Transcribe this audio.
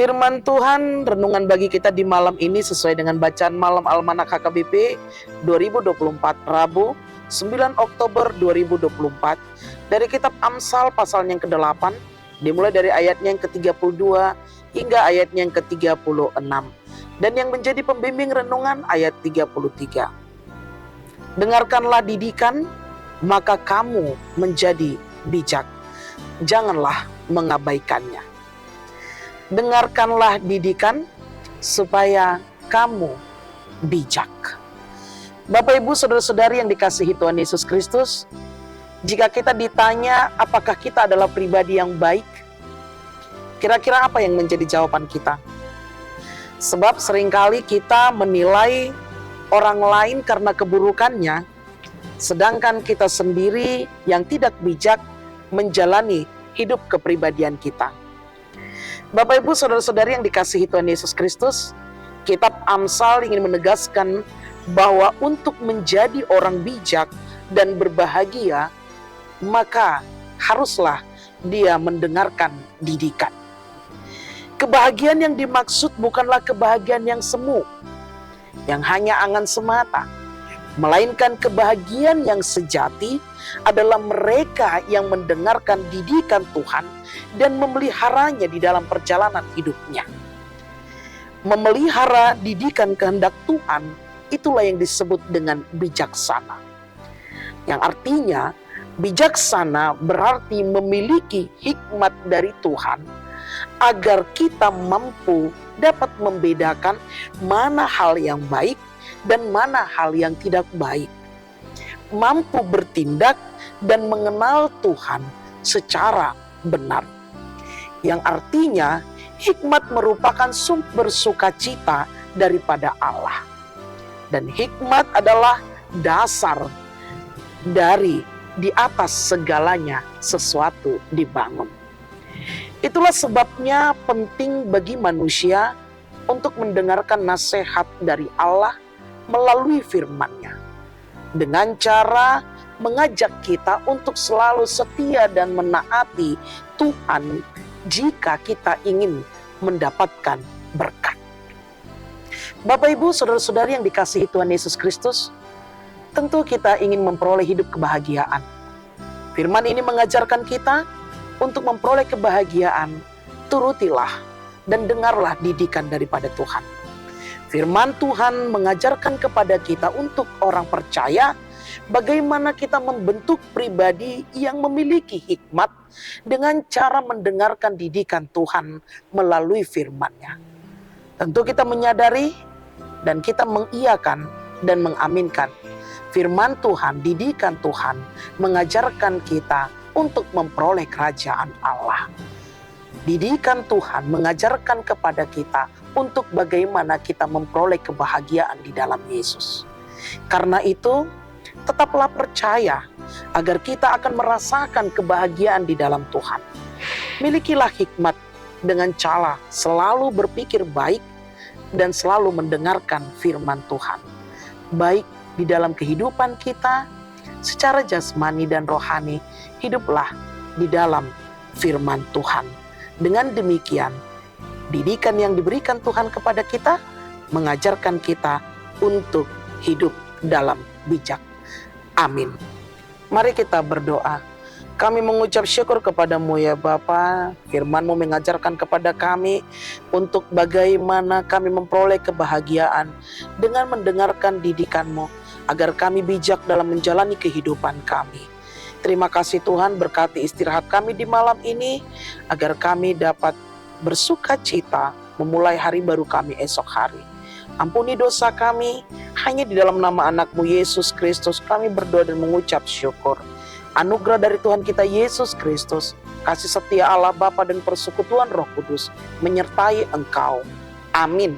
Firman Tuhan, renungan bagi kita di malam ini sesuai dengan bacaan malam Almanak HKBP 2024 Rabu 9 Oktober 2024 dari kitab Amsal pasal yang ke-8 dimulai dari ayatnya yang ke-32 hingga ayatnya yang ke-36 dan yang menjadi pembimbing renungan ayat 33. Dengarkanlah didikan, maka kamu menjadi bijak. Janganlah mengabaikannya. Dengarkanlah didikan supaya kamu bijak. Bapak Ibu saudara-saudari yang dikasihi Tuhan Yesus Kristus, jika kita ditanya apakah kita adalah pribadi yang baik, kira-kira apa yang menjadi jawaban kita? Sebab seringkali kita menilai orang lain karena keburukannya, sedangkan kita sendiri yang tidak bijak menjalani hidup kepribadian kita. Bapak Ibu saudara-saudari yang dikasihi Tuhan Yesus Kristus, kitab Amsal ingin menegaskan bahwa untuk menjadi orang bijak dan berbahagia, maka haruslah dia mendengarkan didikan. Kebahagiaan yang dimaksud bukanlah kebahagiaan yang semu, yang hanya angan semata, melainkan kebahagiaan yang sejati adalah mereka yang mendengarkan didikan Tuhan dan memeliharanya di dalam perjalanan hidupnya. Memelihara didikan kehendak Tuhan, itulah yang disebut dengan bijaksana. Yang artinya, bijaksana berarti memiliki hikmat dari Tuhan, agar kita mampu dapat membedakan mana hal yang baik dan mana hal yang tidak baik. Mampu bertindak dan mengenal Tuhan secara benar. Yang artinya, hikmat merupakan sumber sukacita daripada Allah. Dan hikmat adalah dasar dari di atas segalanya sesuatu dibangun. Itulah sebabnya penting bagi manusia untuk mendengarkan nasihat dari Allah melalui firman-Nya, dengan cara mengajak kita untuk selalu setia dan menaati Tuhan jika kita ingin mendapatkan berkat. Bapak Ibu saudara-saudari yang dikasihi Tuhan Yesus Kristus, tentu kita ingin memperoleh hidup kebahagiaan. Firman ini mengajarkan kita untuk memperoleh kebahagiaan, turutilah dan dengarlah didikan daripada Tuhan. Firman Tuhan mengajarkan kepada kita untuk orang percaya bagaimana kita membentuk pribadi yang memiliki hikmat dengan cara mendengarkan didikan Tuhan melalui firman-Nya. Tentu kita menyadari dan kita mengiyakan dan mengaminkan firman Tuhan, didikan Tuhan mengajarkan kita untuk memperoleh kerajaan Allah. Didikan Tuhan mengajarkan kepada kita untuk bagaimana kita memperoleh kebahagiaan di dalam Yesus. Karena itu, tetaplah percaya agar kita akan merasakan kebahagiaan di dalam Tuhan. Milikilah hikmat dengan cara selalu berpikir baik dan selalu mendengarkan firman Tuhan. Baik di dalam kehidupan kita, secara jasmani dan rohani, hiduplah di dalam firman Tuhan. Dengan demikian, didikan yang diberikan Tuhan kepada kita mengajarkan kita untuk hidup dalam bijak. Amin. Mari kita berdoa. Kami mengucap syukur kepadamu ya Bapa. Firman-Mu mengajarkan kepada kami untuk bagaimana kami memperoleh kebahagiaan dengan mendengarkan didikan-Mu, agar kami bijak dalam menjalani kehidupan kami. Terima kasih Tuhan, berkati istirahat kami di malam ini, agar kami dapat bersuka cita memulai hari baru kami esok hari. Ampuni dosa kami, hanya di dalam nama anak-Mu Yesus Kristus kami berdoa dan mengucap syukur. Anugerah dari Tuhan kita Yesus Kristus, kasih setia Allah Bapa dan persekutuan Roh Kudus menyertai engkau. Amin.